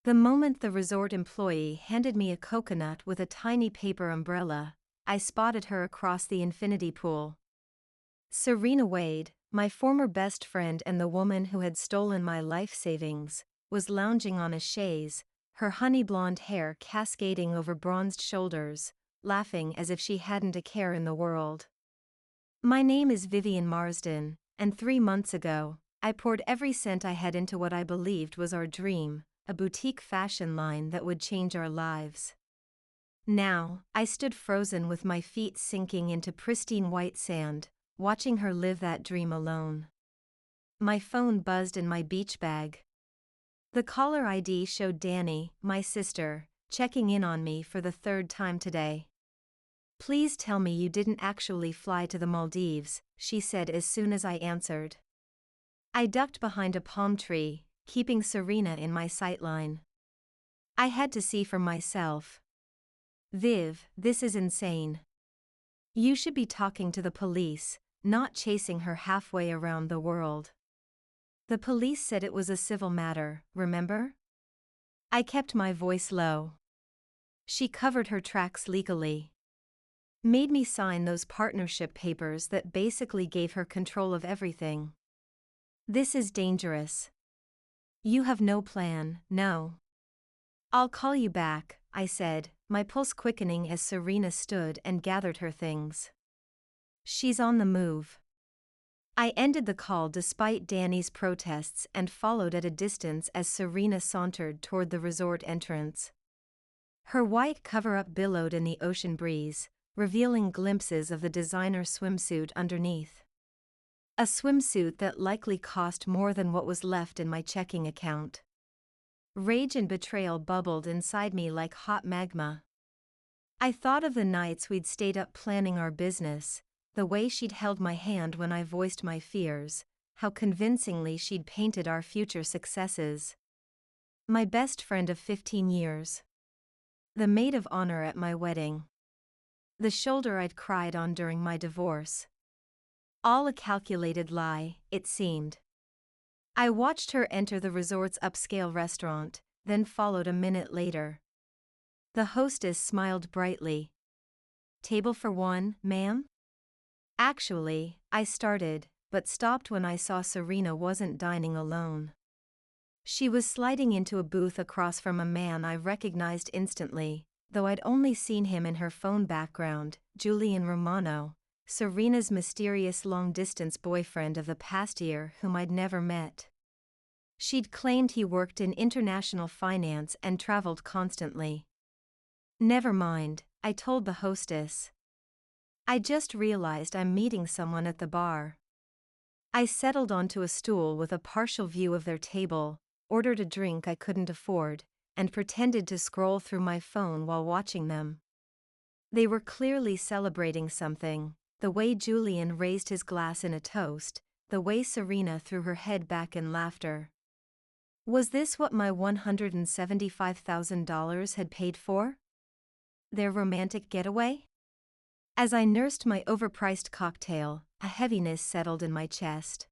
The moment the resort employee handed me a coconut with a tiny paper umbrella, I spotted her across the infinity pool. Serena Wade, my former best friend and the woman who had stolen my life savings, was lounging on a chaise, her honey blonde hair cascading over bronzed shoulders, laughing as if she hadn't a care in the world. My name is Vivian Marsden, and 3 months ago, I poured every cent I had into what I believed was our dream, a boutique fashion line that would change our lives. Now, I stood frozen with my feet sinking into pristine white sand, watching her live that dream alone. My phone buzzed in my beach bag. The caller ID showed Danny, my sister, checking in on me for the 3rd time today. "Please tell me you didn't actually fly to the Maldives," she said as soon as I answered. I ducked behind a palm tree, keeping Serena in my sightline. I had to see for myself. "Viv, this is insane. You should be talking to the police, not chasing her halfway around the world." "The police said it was a civil matter, remember?" I kept my voice low. She covered her tracks legally. Made me sign those partnership papers that basically gave her control of everything. "This is dangerous. You have no plan, no." "I'll call you back," I said, my pulse quickening as Serena stood and gathered her things. "She's on the move." I ended the call despite Danny's protests and followed at a distance as Serena sauntered toward the resort entrance. Her white cover-up billowed in the ocean breeze, revealing glimpses of the designer swimsuit underneath. A swimsuit that likely cost more than what was left in my checking account. Rage and betrayal bubbled inside me like hot magma. I thought of the nights we'd stayed up planning our business, the way she'd held my hand when I voiced my fears, how convincingly she'd painted our future successes. My best friend of 15 years. The maid of honor at my wedding. The shoulder I'd cried on during my divorce. All a calculated lie, it seemed. I watched her enter the resort's upscale restaurant, then followed a minute later. The hostess smiled brightly. "Table for one, ma'am?" Actually, I started, but stopped when I saw Serena wasn't dining alone. She was sliding into a booth across from a man I recognized instantly, though I'd only seen him in her phone background, Julian Romano, Serena's mysterious long-distance boyfriend of the past year whom I'd never met. She'd claimed he worked in international finance and traveled constantly. "Never mind," I told the hostess. "I just realized I'm meeting someone at the bar." I settled onto a stool with a partial view of their table, ordered a drink I couldn't afford, and pretended to scroll through my phone while watching them. They were clearly celebrating something, the way Julian raised his glass in a toast, the way Serena threw her head back in laughter. Was this what my $175,000 had paid for? Their romantic getaway? As I nursed my overpriced cocktail, a heaviness settled in my chest.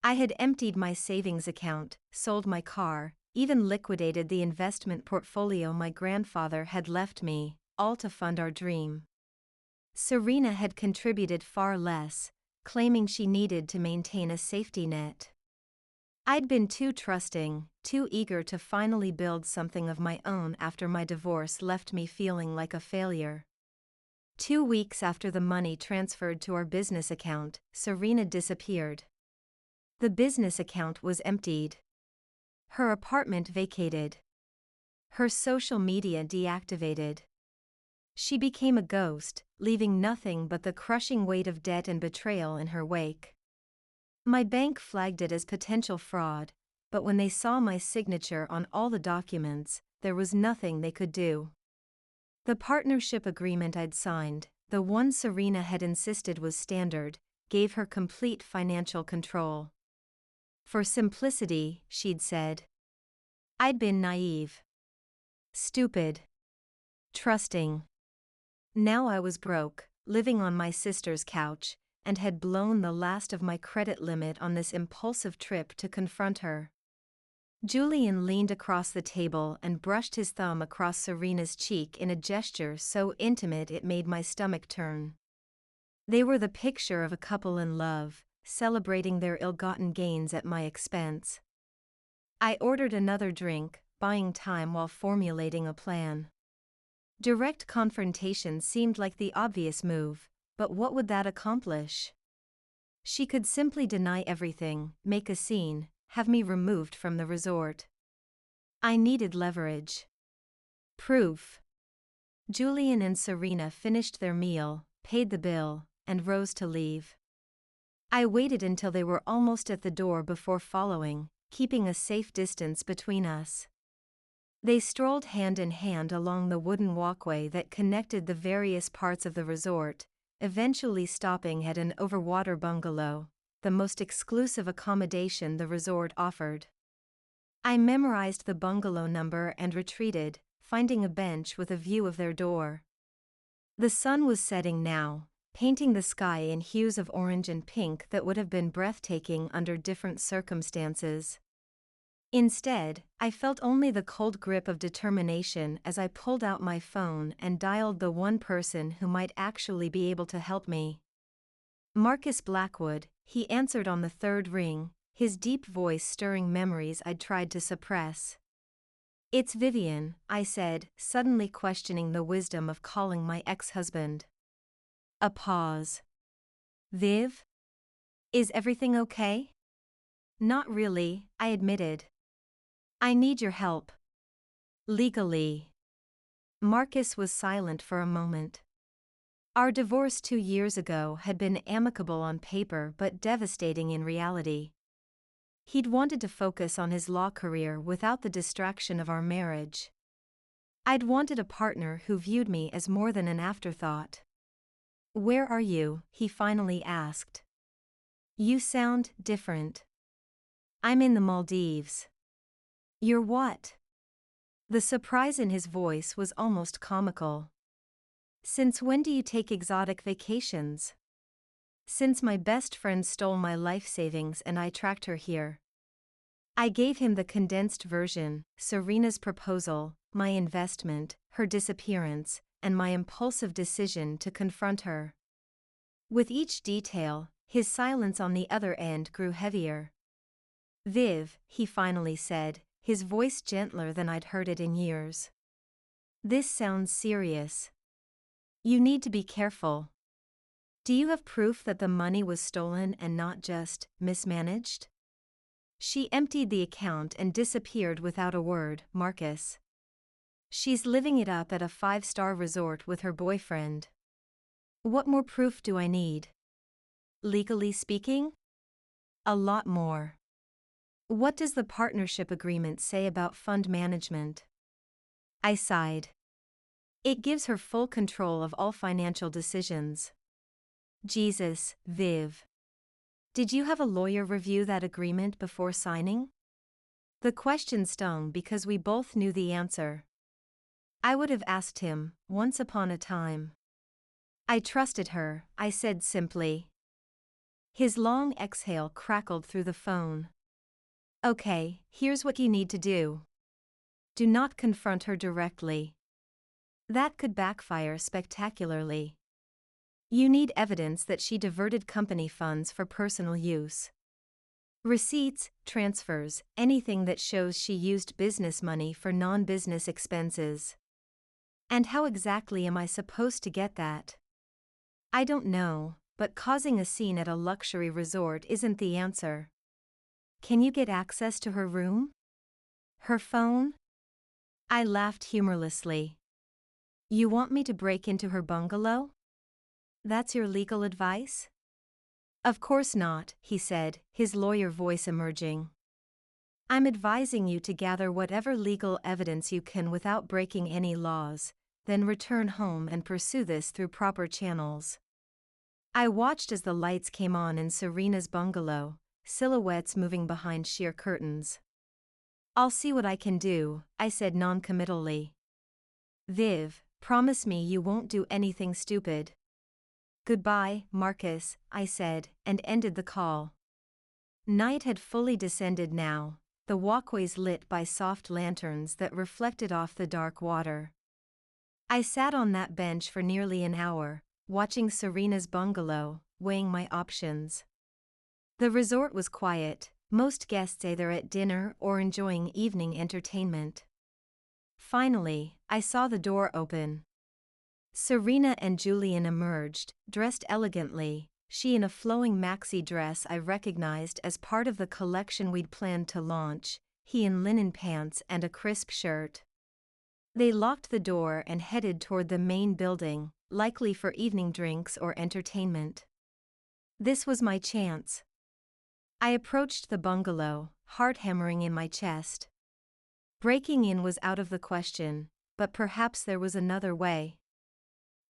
I had emptied my savings account, sold my car, even liquidated the investment portfolio my grandfather had left me, all to fund our dream. Serena had contributed far less, claiming she needed to maintain a safety net. I'd been too trusting, too eager to finally build something of my own after my divorce left me feeling like a failure. 2 weeks after the money transferred to our business account, Serena disappeared. The business account was emptied. Her apartment vacated. Her social media deactivated. She became a ghost, leaving nothing but the crushing weight of debt and betrayal in her wake. My bank flagged it as potential fraud, but when they saw my signature on all the documents, there was nothing they could do. The partnership agreement I'd signed, the one Serena had insisted was standard, gave her complete financial control. For simplicity, she'd said. I'd been naive. Stupid. Trusting. Now I was broke, living on my sister's couch, and had blown the last of my credit limit on this impulsive trip to confront her. Julian leaned across the table and brushed his thumb across Serena's cheek in a gesture so intimate it made my stomach turn. They were the picture of a couple in love, celebrating their ill-gotten gains at my expense. I ordered another drink, buying time while formulating a plan. Direct confrontation seemed like the obvious move, but what would that accomplish? She could simply deny everything, make a scene, have me removed from the resort. I needed leverage. Proof. Julian and Serena finished their meal, paid the bill, and rose to leave. I waited until they were almost at the door before following, keeping a safe distance between us. They strolled hand in hand along the wooden walkway that connected the various parts of the resort, eventually stopping at an overwater bungalow, the most exclusive accommodation the resort offered. I memorized the bungalow number and retreated, finding a bench with a view of their door. The sun was setting now, painting the sky in hues of orange and pink that would have been breathtaking under different circumstances. Instead, I felt only the cold grip of determination as I pulled out my phone and dialed the one person who might actually be able to help me. Marcus Blackwood, he answered on the third ring, his deep voice stirring memories I'd tried to suppress. "It's Vivian," I said, suddenly questioning the wisdom of calling my ex-husband. A pause. "Viv? Is everything okay?" "Not really," I admitted. "I need your help." "Legally." Marcus was silent for a moment. Our divorce 2 years ago had been amicable on paper but devastating in reality. He'd wanted to focus on his law career without the distraction of our marriage. I'd wanted a partner who viewed me as more than an afterthought. "Where are you?" he finally asked. "You sound different." "I'm in the Maldives." "You're what?" The surprise in his voice was almost comical. "Since when do you take exotic vacations?" "Since my best friend stole my life savings and I tracked her here." I gave him the condensed version: Serena's proposal, my investment, her disappearance, and my impulsive decision to confront her. With each detail, his silence on the other end grew heavier. "Viv," he finally said, his voice gentler than I'd heard it in years. "This sounds serious. You need to be careful. Do you have proof that the money was stolen and not just mismanaged?" "She emptied the account and disappeared without a word, Marcus. She's living it up at a 5-star resort with her boyfriend." "What more proof do I need?" "Legally speaking?" "A lot more." "What does the partnership agreement say about fund management?" I sighed. "It gives her full control of all financial decisions." Jesus, Viv. Did you have a lawyer review that agreement before signing? The question stung because we both knew the answer. I would have asked him, once upon a time. "I trusted her," I said simply. His long exhale crackled through the phone. "Okay, here's what you need to do. Do not confront her directly. That could backfire spectacularly. You need evidence that she diverted company funds for personal use. Receipts, transfers, anything that shows she used business money for non-business expenses." "And how exactly am I supposed to get that?" "I don't know, but causing a scene at a luxury resort isn't the answer." "Can you get access to her room? Her phone?" I laughed humorlessly. "You want me to break into her bungalow? That's your legal advice?" "Of course not," he said, his lawyer voice emerging. "I'm advising you to gather whatever legal evidence you can without breaking any laws, then return home and pursue this through proper channels." I watched as the lights came on in Serena's bungalow, silhouettes moving behind sheer curtains. "I'll see what I can do," I said non-committally. "Viv, promise me you won't do anything stupid." "Goodbye, Marcus," I said, and ended the call. Night had fully descended now, the walkways lit by soft lanterns that reflected off the dark water. I sat on that bench for nearly an hour, watching Serena's bungalow, weighing my options. The resort was quiet, most guests either at dinner or enjoying evening entertainment. Finally, I saw the door open. Serena and Julian emerged, dressed elegantly, she in a flowing maxi dress I recognized as part of the collection we'd planned to launch, he in linen pants and a crisp shirt. They locked the door and headed toward the main building, likely for evening drinks or entertainment. This was my chance. I approached the bungalow, heart hammering in my chest. Breaking in was out of the question, but perhaps there was another way.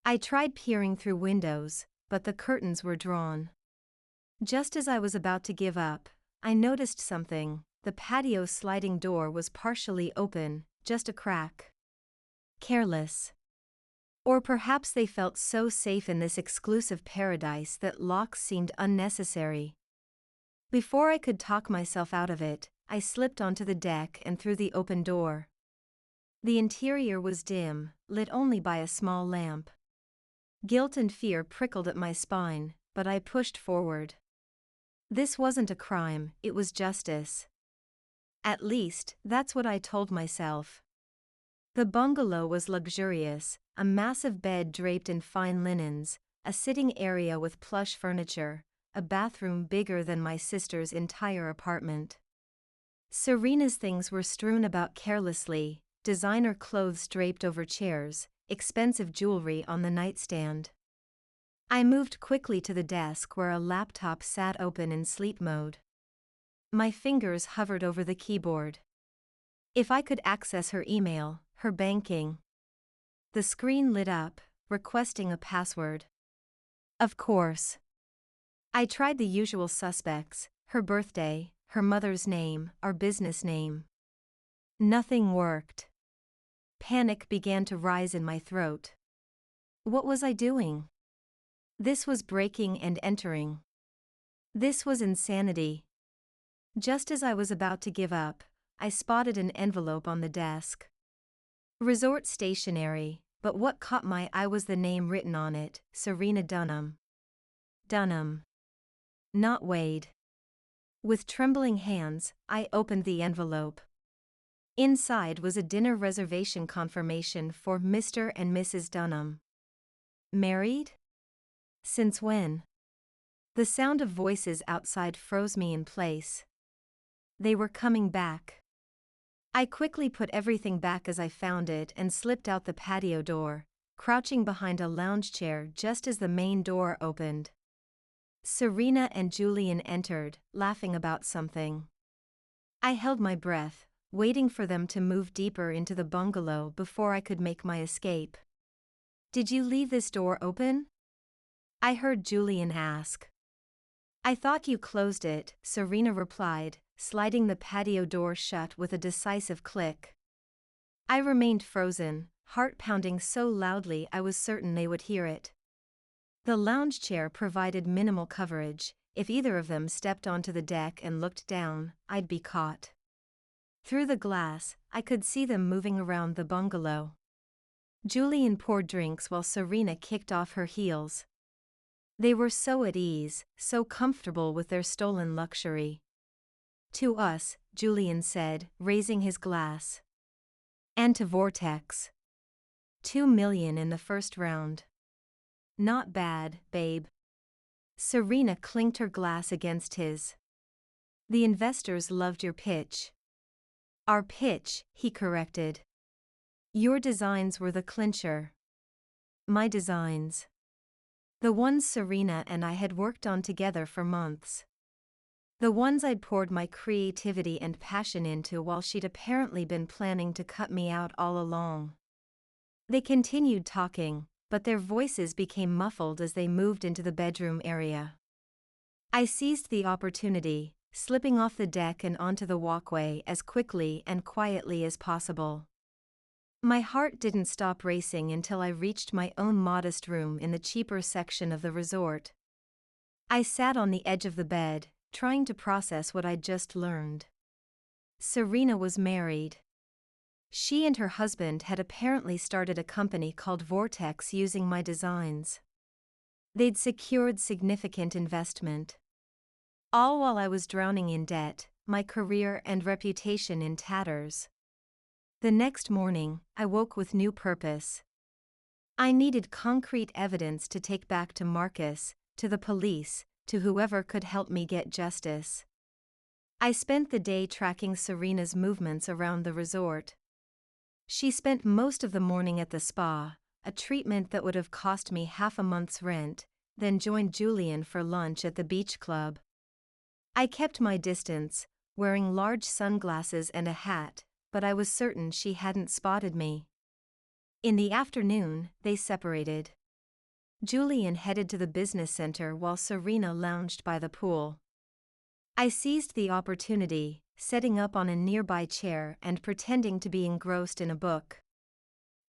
I tried peering through windows, but the curtains were drawn. Just as I was about to give up, I noticed something. The patio sliding door was partially open, just a crack. Careless. Or perhaps they felt so safe in this exclusive paradise that locks seemed unnecessary. Before I could talk myself out of it, I slipped onto the deck and through the open door. The interior was dim, lit only by a small lamp. Guilt and fear prickled at my spine, but I pushed forward. This wasn't a crime, it was justice. At least, that's what I told myself. The bungalow was luxurious, a massive bed draped in fine linens, a sitting area with plush furniture, a bathroom bigger than my sister's entire apartment. Serena's things were strewn about carelessly, designer clothes draped over chairs, expensive jewelry on the nightstand. I moved quickly to the desk where a laptop sat open in sleep mode. My fingers hovered over the keyboard. If I could access her email, her banking. The screen lit up, requesting a password. Of course. I tried the usual suspects, her birthday, her mother's name, our business name. Nothing worked. Panic began to rise in my throat. What was I doing? This was breaking and entering. This was insanity. Just as I was about to give up, I spotted an envelope on the desk. Resort stationery, but what caught my eye was the name written on it, Serena Dunham. Dunham. Not Wade. With trembling hands, I opened the envelope. Inside was a dinner reservation confirmation for Mr. and Mrs. Dunham. Married? Since when? The sound of voices outside froze me in place. They were coming back. I quickly put everything back as I found it and slipped out the patio door, crouching behind a lounge chair just as the main door opened. Serena and Julian entered, laughing about something. I held my breath, waiting for them to move deeper into the bungalow before I could make my escape. Did you leave this door open? I heard Julian ask. I thought you closed it, Serena replied, sliding the patio door shut with a decisive click. I remained frozen, heart pounding so loudly I was certain they would hear it. The lounge chair provided minimal coverage. If either of them stepped onto the deck and looked down, I'd be caught. Through the glass, I could see them moving around the bungalow. Julian poured drinks while Serena kicked off her heels. They were so at ease, so comfortable with their stolen luxury. To us, Julian said, raising his glass. And to Vortex. 2 million in the first round. Not bad, babe. Serena clinked her glass against his. The investors loved your pitch. Our pitch, he corrected. Your designs were the clincher. My designs. The ones Serena and I had worked on together for months. The ones I'd poured my creativity and passion into while she'd apparently been planning to cut me out all along. They continued talking, but their voices became muffled as they moved into the bedroom area. I seized the opportunity, slipping off the deck and onto the walkway as quickly and quietly as possible. My heart didn't stop racing until I reached my own modest room in the cheaper section of the resort. I sat on the edge of the bed, trying to process what I'd just learned. Serena was married. She and her husband had apparently started a company called Vortex using my designs. They'd secured significant investment. All while I was drowning in debt, my career and reputation in tatters. The next morning, I woke with new purpose. I needed concrete evidence to take back to Marcus, to the police, to whoever could help me get justice. I spent the day tracking Serena's movements around the resort. She spent most of the morning at the spa, a treatment that would have cost me half a month's rent, then joined Julian for lunch at the beach club. I kept my distance, wearing large sunglasses and a hat, but I was certain she hadn't spotted me. In the afternoon, they separated. Julian headed to the business center while Serena lounged by the pool. I seized the opportunity, setting up on a nearby chair and pretending to be engrossed in a book.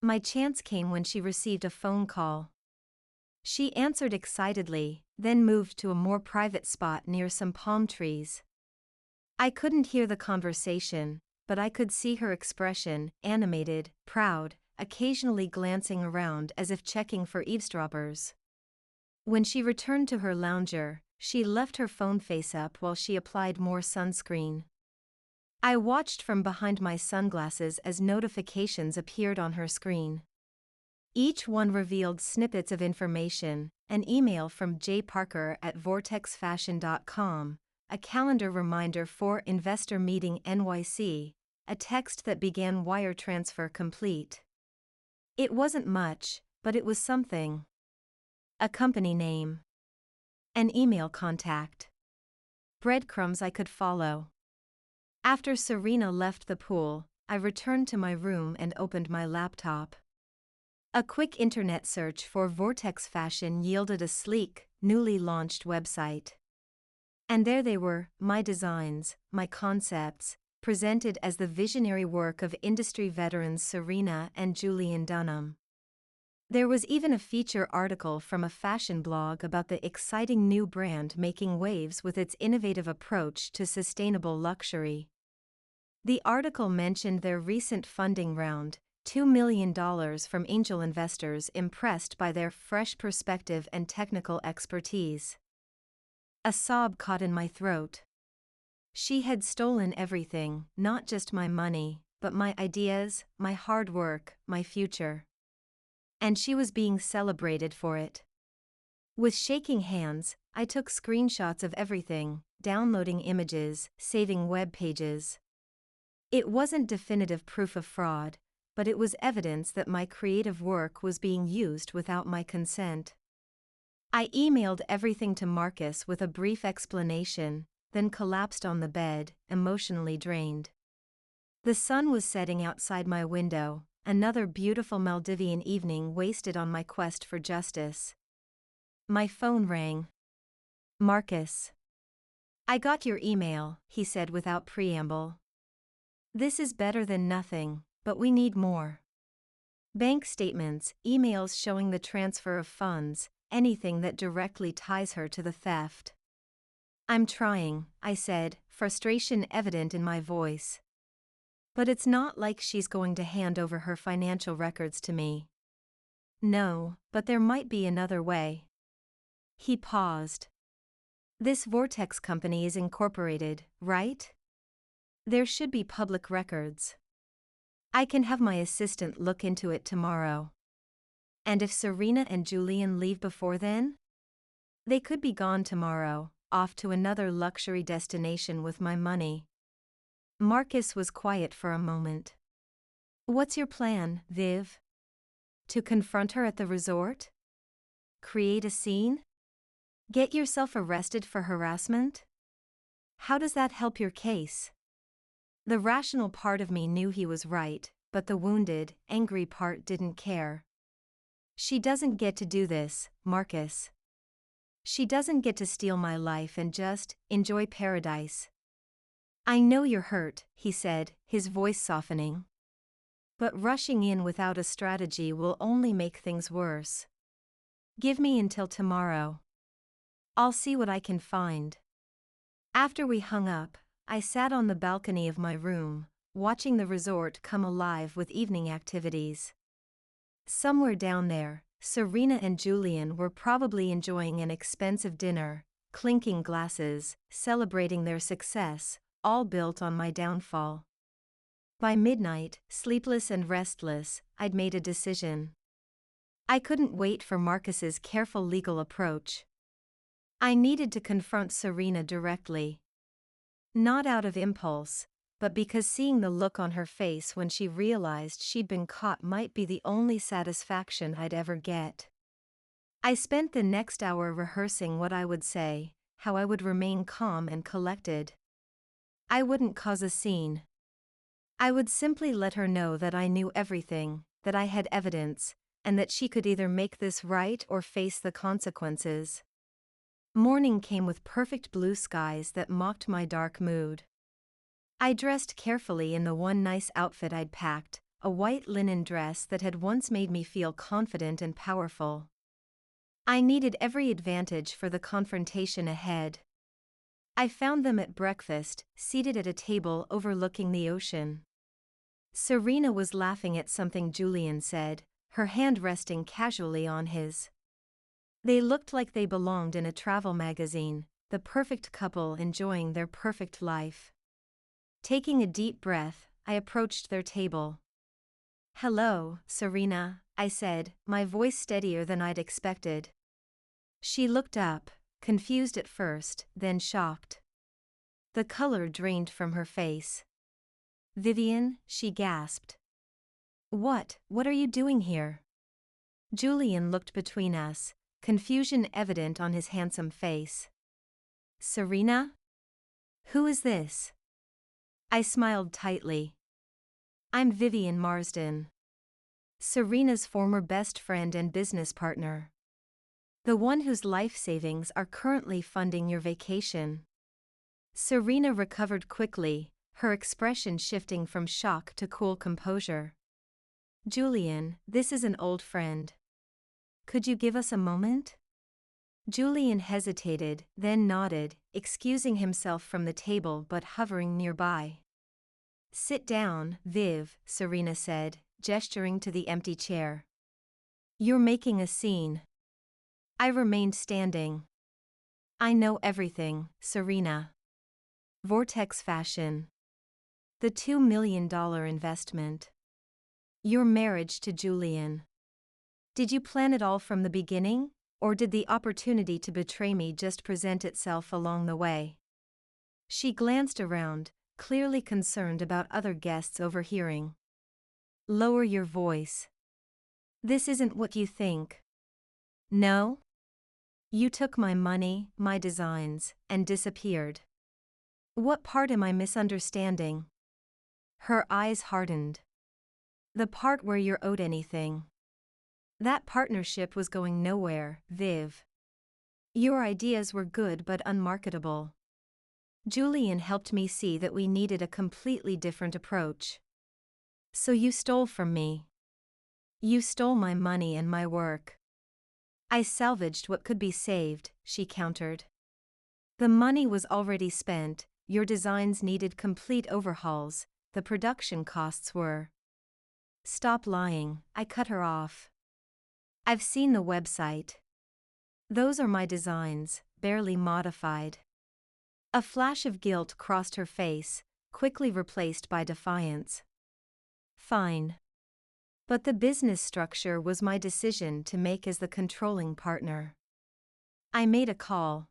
My chance came when she received a phone call. She answered excitedly, then moved to a more private spot near some palm trees. I couldn't hear the conversation, but I could see her expression, animated, proud, occasionally glancing around as if checking for eavesdroppers. When she returned to her lounger, she left her phone face up while she applied more sunscreen. I watched from behind my sunglasses as notifications appeared on her screen. Each one revealed snippets of information: an email from jparker@vortexfashion.com, a calendar reminder for Investor Meeting NYC, a text that began wire transfer complete. It wasn't much, but it was something. A company name. An email contact. Breadcrumbs I could follow. After Serena left the pool, I returned to my room and opened my laptop. A quick internet search for Vortex Fashion yielded a sleek, newly launched website. And there they were, my designs, my concepts, presented as the visionary work of industry veterans Serena and Julian Dunham. There was even a feature article from a fashion blog about the exciting new brand making waves with its innovative approach to sustainable luxury. The article mentioned their recent funding round, $2 million from angel investors impressed by their fresh perspective and technical expertise. A sob caught in my throat. She had stolen everything, not just my money, but my ideas, my hard work, my future. And she was being celebrated for it. With shaking hands, I took screenshots of everything, downloading images, saving web pages. It wasn't definitive proof of fraud, but it was evidence that my creative work was being used without my consent. I emailed everything to Marcus with a brief explanation, then collapsed on the bed, emotionally drained. The sun was setting outside my window, another beautiful Maldivian evening wasted on my quest for justice. My phone rang. Marcus. I got your email, he said without preamble. This is better than nothing, but we need more. Bank statements, emails showing the transfer of funds, anything that directly ties her to the theft. I'm trying, I said, frustration evident in my voice. But it's not like she's going to hand over her financial records to me. No, but there might be another way. He paused. This Vortex company is incorporated, right? There should be public records. I can have my assistant look into it tomorrow. And if Serena and Julian leave before then? They could be gone tomorrow, off to another luxury destination with my money. Marcus was quiet for a moment. What's your plan, Viv? To confront her at the resort? Create a scene? Get yourself arrested for harassment? How does that help your case? The rational part of me knew he was right, but the wounded, angry part didn't care. She doesn't get to do this, Marcus. She doesn't get to steal my life and just enjoy paradise. I know you're hurt, he said, his voice softening. But rushing in without a strategy will only make things worse. Give me until tomorrow. I'll see what I can find. After we hung up, I sat on the balcony of my room, watching the resort come alive with evening activities. Somewhere down there, Serena and Julian were probably enjoying an expensive dinner, clinking glasses, celebrating their success, all built on my downfall. By midnight, sleepless and restless, I'd made a decision. I couldn't wait for Marcus's careful legal approach. I needed to confront Serena directly. Not out of impulse, but because seeing the look on her face when she realized she'd been caught might be the only satisfaction I'd ever get. I spent the next hour rehearsing what I would say, how I would remain calm and collected. I wouldn't cause a scene. I would simply let her know that I knew everything, that I had evidence, and that she could either make this right or face the consequences. Morning came with perfect blue skies that mocked my dark mood. I dressed carefully in the one nice outfit I'd packed, a white linen dress that had once made me feel confident and powerful. I needed every advantage for the confrontation ahead. I found them at breakfast, seated at a table overlooking the ocean. Serena was laughing at something Julian said, her hand resting casually on his. They looked like they belonged in a travel magazine, the perfect couple enjoying their perfect life. Taking a deep breath, I approached their table. "Hello, Serena," I said, my voice steadier than I'd expected. She looked up, confused at first, then shocked. The color drained from her face. "Vivian," she gasped. What are you doing here?" Julian looked between us, confusion evident on his handsome face. "Serena? Who is this?" I smiled tightly. "I'm Vivian Marsden. Serena's former best friend and business partner. The one whose life savings are currently funding your vacation." Serena recovered quickly, her expression shifting from shock to cool composure. "Julian, this is an old friend. Could you give us a moment?" Julian hesitated, then nodded, excusing himself from the table but hovering nearby. "Sit down, Viv," Serena said, gesturing to the empty chair. "You're making a scene." I remained standing. "I know everything, Serena. Vortex Fashion. The $2 million investment. Your marriage to Julian. Did you plan it all from the beginning, or did the opportunity to betray me just present itself along the way?" She glanced around, clearly concerned about other guests overhearing. "Lower your voice. This isn't what you think." "No? You took my money, my designs, and disappeared. What part am I misunderstanding?" Her eyes hardened. "The part where you're owed anything. That partnership was going nowhere, Viv. Your ideas were good but unmarketable. Julian helped me see that we needed a completely different approach. So you stole from me. You stole my money and my work." "I salvaged what could be saved," she countered. "The money was already spent, your designs needed complete overhauls, the production costs were." "Stop lying," I cut her off. "I've seen the website. Those are my designs, barely modified." A flash of guilt crossed her face, quickly replaced by defiance. "Fine. But the business structure was my decision to make as the controlling partner. I made a call."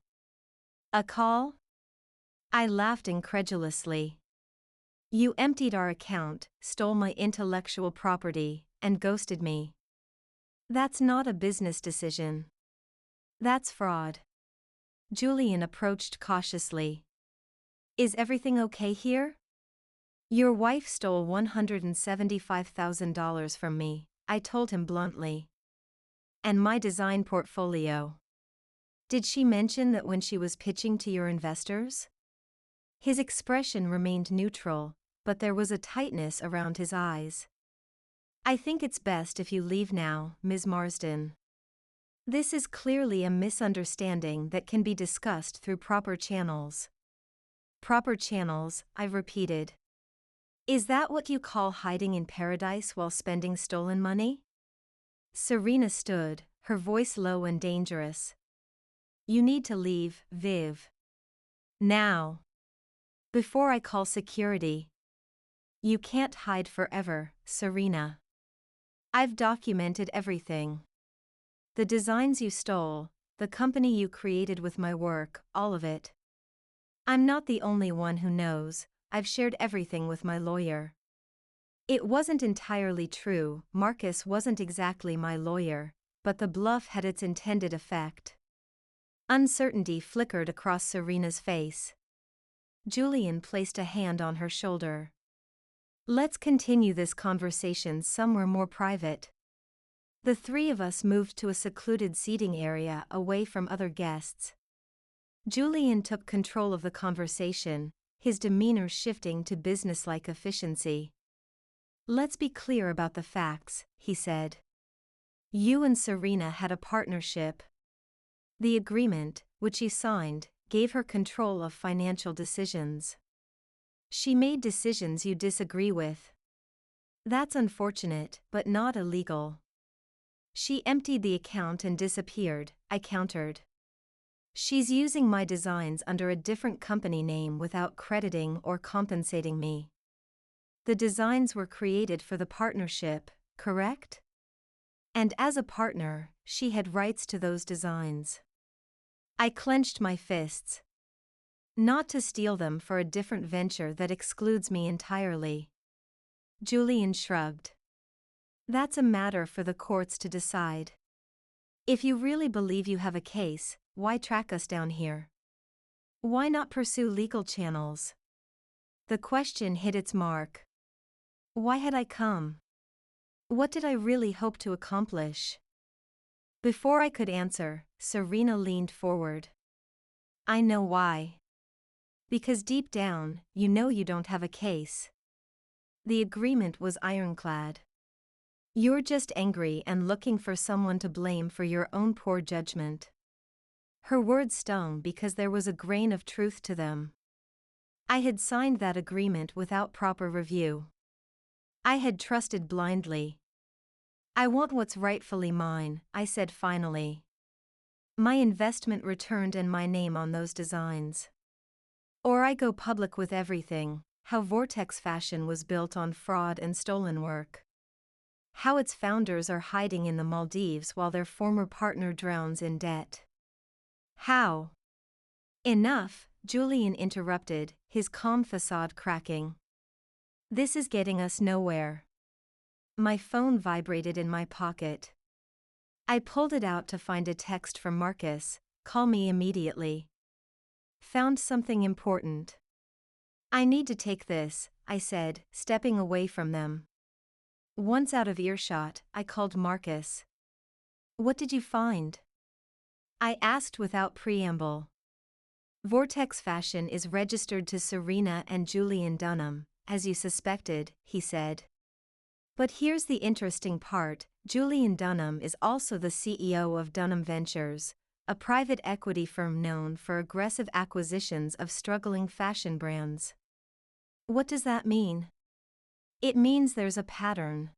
"A call?" I laughed incredulously. "You emptied our account, stole my intellectual property, and ghosted me. That's not a business decision. That's fraud." Julian approached cautiously. "Is everything okay here?" "Your wife stole $175,000 from me," I told him bluntly. "And my design portfolio. Did she mention that when she was pitching to your investors?" His expression remained neutral, but there was a tightness around his eyes. "I think it's best if you leave now, Ms. Marsden. This is clearly a misunderstanding that can be discussed through proper channels." Proper channels, I repeated. Is that what you call hiding in paradise while spending stolen money? Serena stood, her voice low and dangerous. You need to leave, Viv. Now. Before I call security. You can't hide forever, Serena. I've documented everything. The designs you stole, the company you created with my work, all of it. I'm not the only one who knows, I've shared everything with my lawyer. It wasn't entirely true, Marcus wasn't exactly my lawyer, but the bluff had its intended effect. Uncertainty flickered across Serena's face. Julian placed a hand on her shoulder. Let's continue this conversation somewhere more private. The three of us moved to a secluded seating area away from other guests. Julian took control of the conversation, his demeanor shifting to businesslike efficiency. Let's be clear about the facts, he said. You and Serena had a partnership. The agreement, which she signed, gave her control of financial decisions. She made decisions you disagree with. That's unfortunate, but not illegal. She emptied the account and disappeared, I countered. She's using my designs under a different company name without crediting or compensating me. The designs were created for the partnership, correct? And as a partner, she had rights to those designs. I clenched my fists. Not to steal them for a different venture that excludes me entirely. Julian shrugged. That's a matter for the courts to decide. If you really believe you have a case, why track us down here? Why not pursue legal channels? The question hit its mark. Why had I come? What did I really hope to accomplish? Before I could answer, Serena leaned forward. I know why. Because deep down, you know you don't have a case. The agreement was ironclad. You're just angry and looking for someone to blame for your own poor judgment. Her words stung because there was a grain of truth to them. I had signed that agreement without proper review. I had trusted blindly. I want what's rightfully mine, I said finally. My investment returned and my name on those designs. Or I go public with everything, how Vortex Fashion was built on fraud and stolen work. How its founders are hiding in the Maldives while their former partner drowns in debt. How? Enough, Julian interrupted, his calm facade cracking. This is getting us nowhere. My phone vibrated in my pocket. I pulled it out to find a text from Marcus, call me immediately. Found something important. I need to take this, I said, stepping away from them. Once out of earshot, I called Marcus. What did you find? I asked without preamble. Vortex Fashion is registered to Serena and Julian Dunham, as you suspected, he said. But here's the interesting part, Julian Dunham is also the CEO of Dunham Ventures, a private equity firm known for aggressive acquisitions of struggling fashion brands. What does that mean? It means there's a pattern.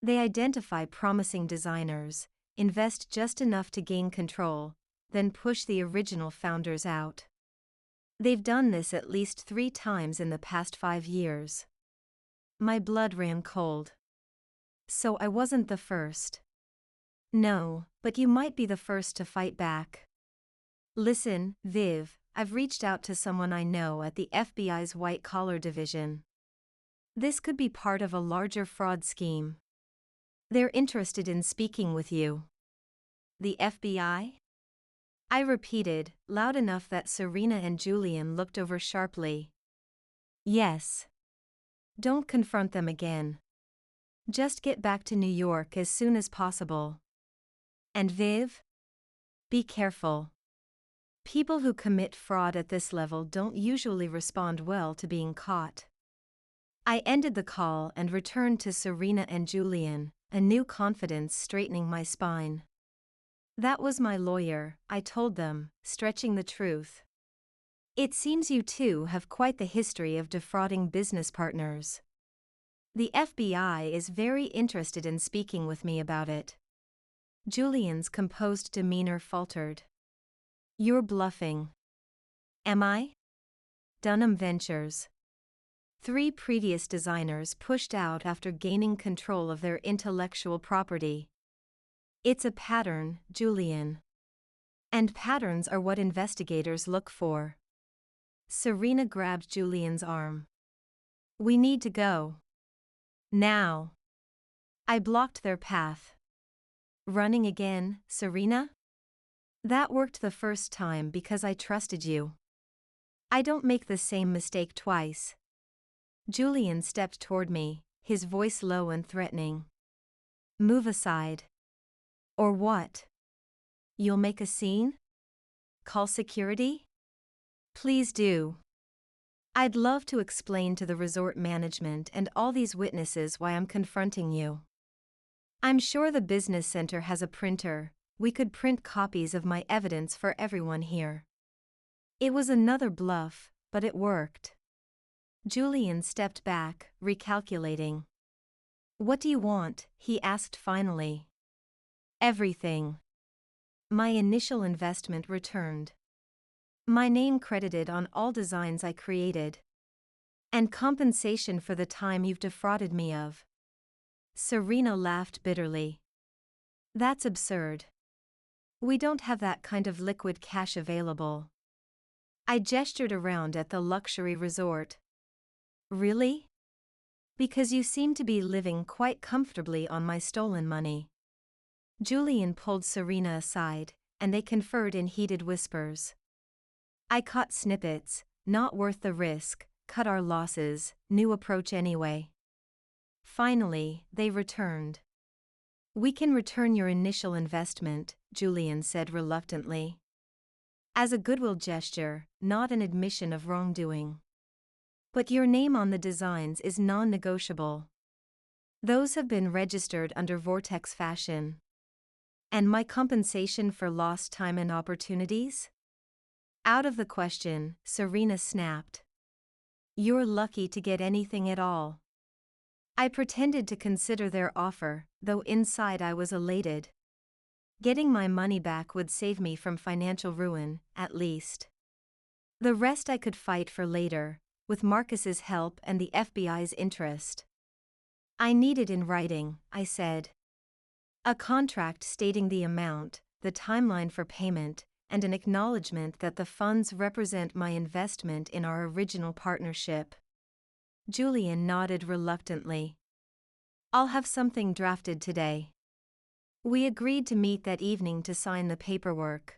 They identify promising designers, invest just enough to gain control, then push the original founders out. They've done this at least 3 times in the past 5 years. My blood ran cold. So I wasn't the first. No, but you might be the first to fight back. Listen, Viv, I've reached out to someone I know at the FBI's white-collar division. This could be part of a larger fraud scheme. They're interested in speaking with you. The FBI? I repeated, loud enough that Serena and Julian looked over sharply. Yes. Don't confront them again. Just get back to New York as soon as possible. And Viv? Be careful. People who commit fraud at this level don't usually respond well to being caught. I ended the call and returned to Serena and Julian, a new confidence straightening my spine. That was my lawyer, I told them, stretching the truth. It seems you two have quite the history of defrauding business partners. The FBI is very interested in speaking with me about it. Julian's composed demeanor faltered. You're bluffing. Am I? Dunham Ventures. 3 previous designers pushed out after gaining control of their intellectual property. It's a pattern, Julian. And patterns are what investigators look for. Serena grabbed Julian's arm. We need to go. Now. I blocked their path. Running again, Serena? That worked the first time because I trusted you. I don't make the same mistake twice. Julian stepped toward me, his voice low and threatening. Move aside. Or what? You'll make a scene? Call security? Please do. I'd love to explain to the resort management and all these witnesses why I'm confronting you. I'm sure the business center has a printer. We could print copies of my evidence for everyone here. It was another bluff, but it worked. Julian stepped back, recalculating. What do you want? He asked finally. Everything. My initial investment returned. My name credited on all designs I created. And compensation for the time you've defrauded me of. Serena laughed bitterly. That's absurd. We don't have that kind of liquid cash available. I gestured around at the luxury resort. Really? Because you seem to be living quite comfortably on my stolen money. Julian pulled Serena aside, and they conferred in heated whispers. I caught snippets, not worth the risk, cut our losses, new approach anyway. Finally, they returned. We can return your initial investment, Julian said reluctantly. As a goodwill gesture, not an admission of wrongdoing. But your name on the designs is non-negotiable. Those have been registered under Vortex Fashion. And my compensation for lost time and opportunities? Out of the question, Serena snapped. You're lucky to get anything at all. I pretended to consider their offer, though inside I was elated. Getting my money back would save me from financial ruin, at least. The rest I could fight for later, with Marcus's help and the FBI's interest. I need it in writing, I said. A contract stating the amount, the timeline for payment, and an acknowledgement that the funds represent my investment in our original partnership. Julian nodded reluctantly. I'll have something drafted today. We agreed to meet that evening to sign the paperwork.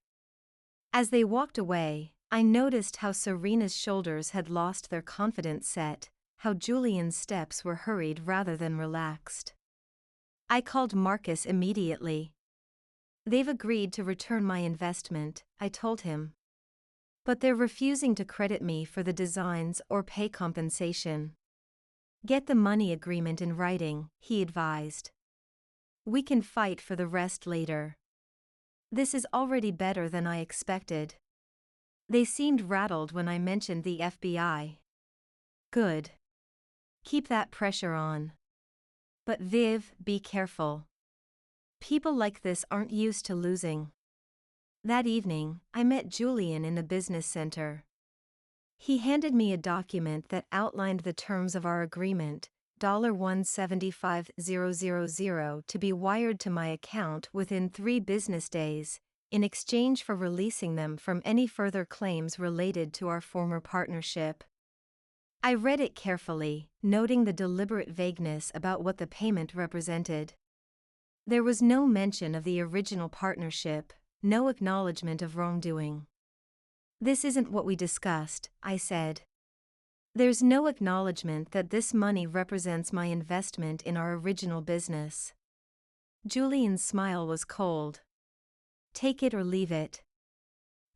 As they walked away, I noticed how Serena's shoulders had lost their confident set, how Julian's steps were hurried rather than relaxed. I called Marcus immediately. They've agreed to return my investment, I told him. But they're refusing to credit me for the designs or pay compensation. Get the money agreement in writing, he advised. We can fight for the rest later. This is already better than I expected. They seemed rattled when I mentioned the FBI. Good. Keep that pressure on. But Viv, be careful. People like this aren't used to losing. That evening, I met Julian in the business center. He handed me a document that outlined the terms of our agreement, $175,000 to be wired to my account within 3 business days, in exchange for releasing them from any further claims related to our former partnership. I read it carefully, noting the deliberate vagueness about what the payment represented. There was no mention of the original partnership, no acknowledgement of wrongdoing. This isn't what we discussed, I said. There's no acknowledgement that this money represents my investment in our original business. Julian's smile was cold. Take it or leave it.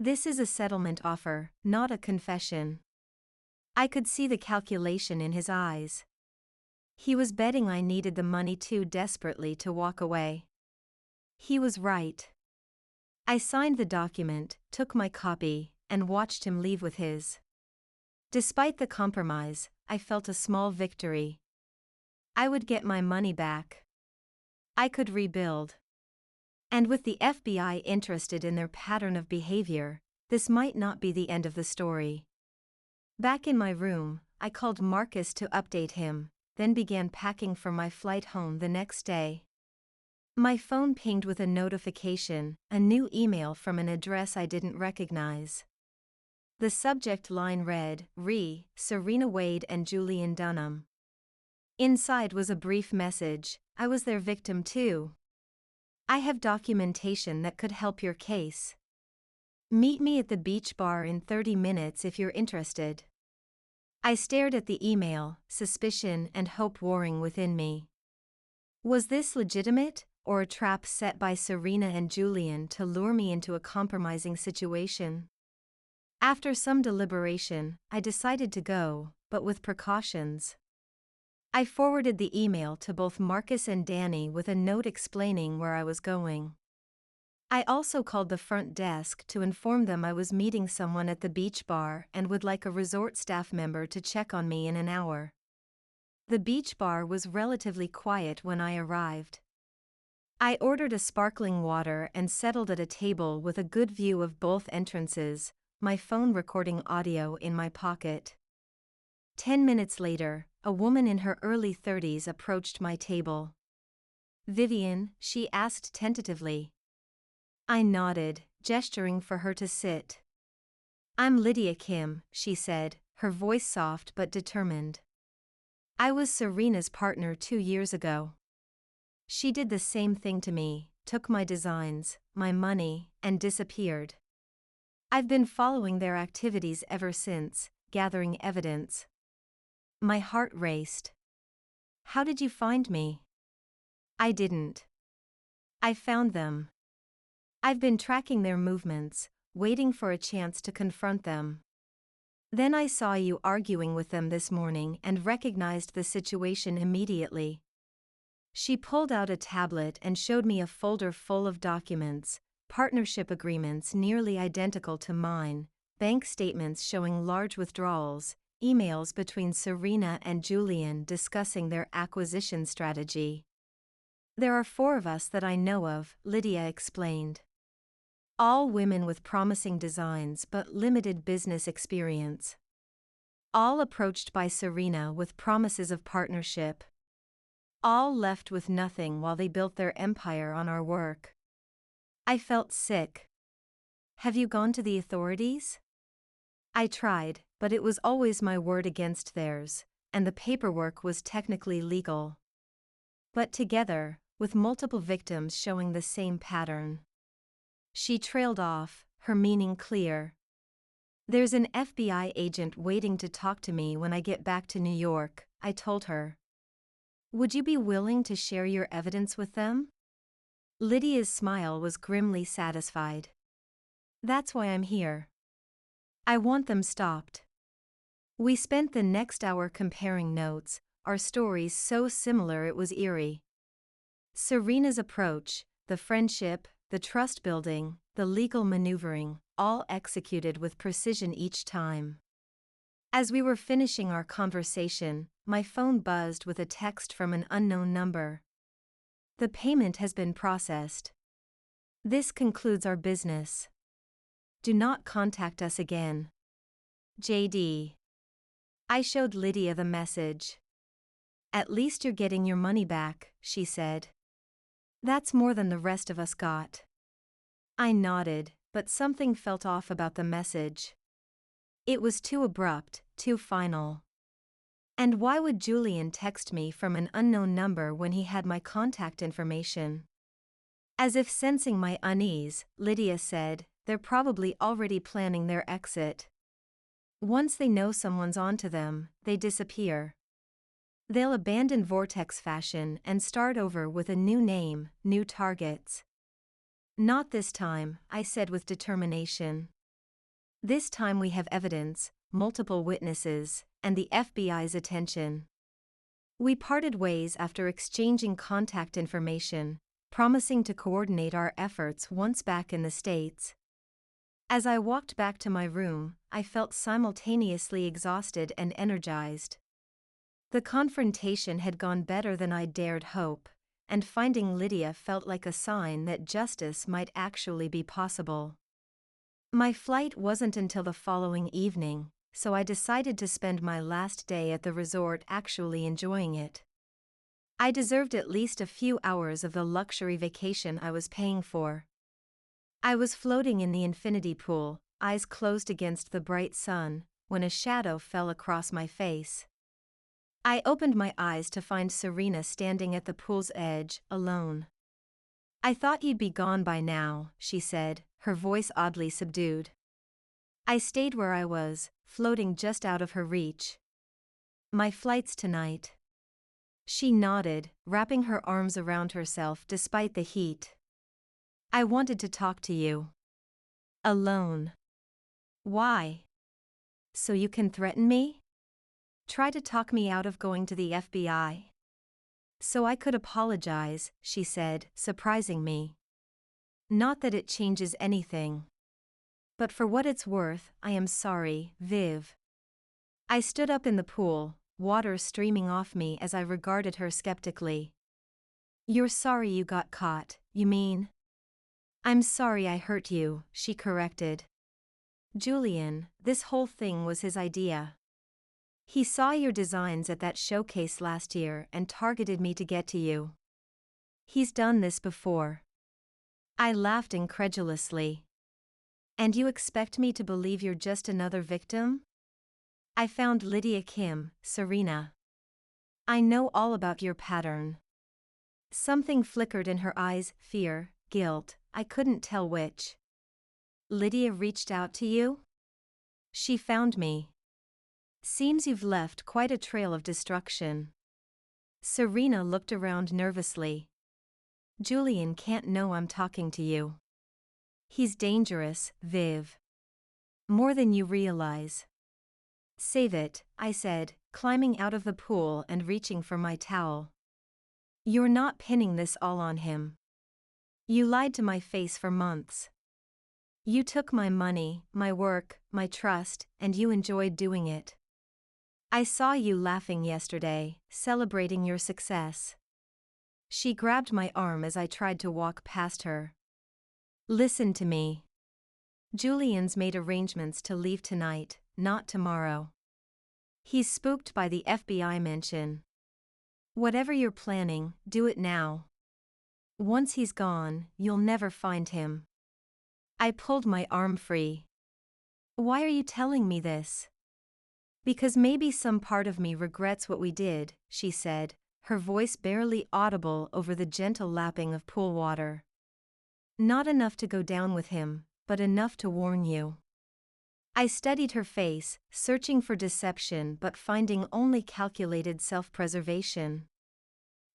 This is a settlement offer, not a confession. I could see the calculation in his eyes. He was betting I needed the money too desperately to walk away. He was right. I signed the document, took my copy, and watched him leave with his. Despite the compromise, I felt a small victory. I would get my money back. I could rebuild. And with the FBI interested in their pattern of behavior, this might not be the end of the story. Back in my room, I called Marcus to update him, then began packing for my flight home the next day. My phone pinged with a notification, a new email from an address I didn't recognize. The subject line read, Serena Wade and Julian Dunham. Inside was a brief message, I was their victim too. I have documentation that could help your case. Meet me at the beach bar in 30 minutes if you're interested. I stared at the email, suspicion and hope warring within me. Was this legitimate, or a trap set by Serena and Julian to lure me into a compromising situation? After some deliberation, I decided to go, but with precautions. I forwarded the email to both Marcus and Danny with a note explaining where I was going. I also called the front desk to inform them I was meeting someone at the beach bar and would like a resort staff member to check on me in an hour. The beach bar was relatively quiet when I arrived. I ordered a sparkling water and settled at a table with a good view of both entrances, my phone recording audio in my pocket. 10 minutes later, a woman in her early 30s approached my table. "Vivian," she asked tentatively. I nodded, gesturing for her to sit. "I'm Lydia Kim," she said, her voice soft but determined. "I was Serena's partner 2 years ago. She did the same thing to me, took my designs, my money, and disappeared. I've been following their activities ever since, gathering evidence." My heart raced. "How did you find me?" "I didn't. I found them. I've been tracking their movements, waiting for a chance to confront them. Then I saw you arguing with them this morning and recognized the situation immediately." She pulled out a tablet and showed me a folder full of documents, partnership agreements nearly identical to mine, bank statements showing large withdrawals, emails between Serena and Julian discussing their acquisition strategy. "There are 4 of us that I know of," Lydia explained. "All women with promising designs but limited business experience. All approached by Serena with promises of partnership. All left with nothing while they built their empire on our work." I felt sick. "Have you gone to the authorities?" I tried, but it was always my word against theirs, and the paperwork was technically legal. But together, with multiple victims showing the same pattern. She trailed off, her meaning clear. "There's an FBI agent waiting to talk to me when I get back to New York," I told her. "Would you be willing to share your evidence with them?" Lydia's smile was grimly satisfied. "That's why I'm here. I want them stopped." We spent the next hour comparing notes, our stories so similar it was eerie. Serena's approach, the friendship, the trust building, the legal maneuvering, all executed with precision each time. As we were finishing our conversation, my phone buzzed with a text from an unknown number. "The payment has been processed. This concludes our business. Do not contact us again. JD." I showed Lydia the message. "At least you're getting your money back," she said. "That's more than the rest of us got." I nodded, but something felt off about the message. It was too abrupt, too final. And why would Julian text me from an unknown number when he had my contact information? As if sensing my unease, Lydia said, "They're probably already planning their exit. Once they know someone's onto them, they disappear. They'll abandon Vortex Fashion and start over with a new name, new targets." "Not this time," I said with determination. "This time we have evidence, multiple witnesses, and the FBI's attention." We parted ways after exchanging contact information, promising to coordinate our efforts once back in the States. As I walked back to my room, I felt simultaneously exhausted and energized. The confrontation had gone better than I dared hope, and finding Lydia felt like a sign that justice might actually be possible. My flight wasn't until the following evening, so I decided to spend my last day at the resort actually enjoying it. I deserved at least a few hours of the luxury vacation I was paying for. I was floating in the infinity pool, eyes closed against the bright sun, when a shadow fell across my face. I opened my eyes to find Serena standing at the pool's edge, alone. "I thought you'd be gone by now," she said, her voice oddly subdued. I stayed where I was, floating just out of her reach. "My flight's tonight." She nodded, wrapping her arms around herself despite the heat. "I wanted to talk to you. Alone." "Why?" "So you can threaten me? Try to talk me out of going to the FBI?" "So I could apologize," she said, surprising me. "Not that it changes anything. But for what it's worth, I am sorry, Viv." I stood up in the pool, water streaming off me as I regarded her skeptically. "You're sorry you got caught, you mean?" "I'm sorry I hurt you," she corrected. "Julian, this whole thing was his idea. He saw your designs at that showcase last year and targeted me to get to you. He's done this before." I laughed incredulously. "And you expect me to believe you're just another victim?" "I found Lydia Kim, Serena. I know all about your pattern." Something flickered in her eyes, fear, guilt, I couldn't tell which. "Lydia reached out to you?" "She found me." "Seems you've left quite a trail of destruction." Serena looked around nervously. "Julian can't know I'm talking to you. He's dangerous, Viv. More than you realize." "Save it," I said, climbing out of the pool and reaching for my towel. "You're not pinning this all on him. You lied to my face for months. You took my money, my work, my trust, and you enjoyed doing it. I saw you laughing yesterday, celebrating your success." She grabbed my arm as I tried to walk past her. "Listen to me. Julian's made arrangements to leave tonight, not tomorrow. He's spooked by the FBI mention. Whatever you're planning, do it now. Once he's gone, you'll never find him." I pulled my arm free. "Why are you telling me this?" "Because maybe some part of me regrets what we did," she said, her voice barely audible over the gentle lapping of pool water. "Not enough to go down with him, but enough to warn you." I studied her face, searching for deception but finding only calculated self-preservation.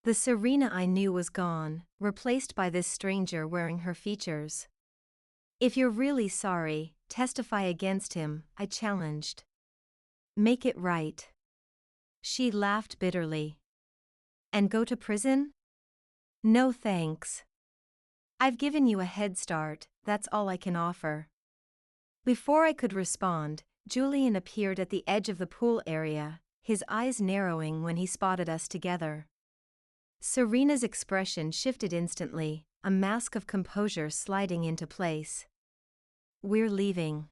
The Serena I knew was gone, replaced by this stranger wearing her features. "If you're really sorry, testify against him," I challenged. "Make it right." She laughed bitterly. "And go to prison?" "No thanks. I've given you a head start, that's all I can offer." Before I could respond, Julian appeared at the edge of the pool area, his eyes narrowing when he spotted us together. Serena's expression shifted instantly, a mask of composure sliding into place. "We're leaving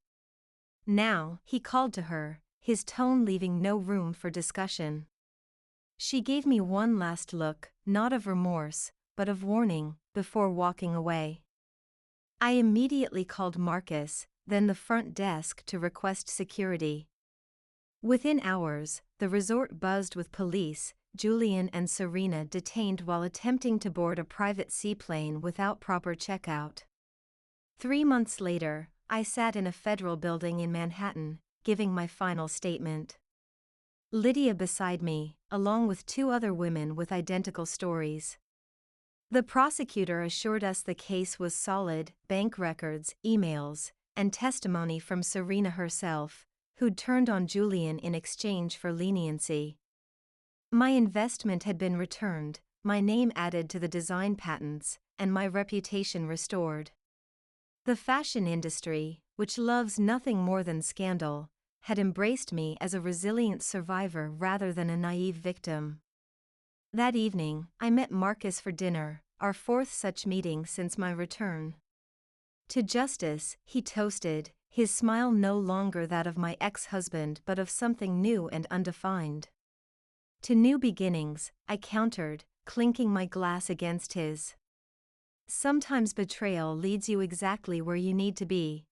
now," he called to her, his tone leaving no room for discussion. She gave me one last look, not of remorse, but of warning, before walking away. I immediately called Marcus, then the front desk to request security. Within hours, the resort buzzed with police, Julian and Serena detained while attempting to board a private seaplane without proper checkout. 3 months later, I sat in a federal building in Manhattan, giving my final statement. Lydia beside me, along with 2 other women with identical stories. The prosecutor assured us the case was solid, bank records, emails, and testimony from Serena herself, who'd turned on Julian in exchange for leniency. My investment had been returned, my name added to the design patents, and my reputation restored. The fashion industry, which loves nothing more than scandal, had embraced me as a resilient survivor rather than a naive victim. That evening, I met Marcus for dinner, our fourth such meeting since my return. To justice, he toasted, his smile no longer that of my ex-husband but of something new and undefined. To new beginnings, I countered, clinking my glass against his. Sometimes betrayal leads you exactly where you need to be.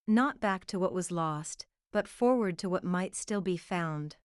Not back to what was lost, but forward to what might still be found.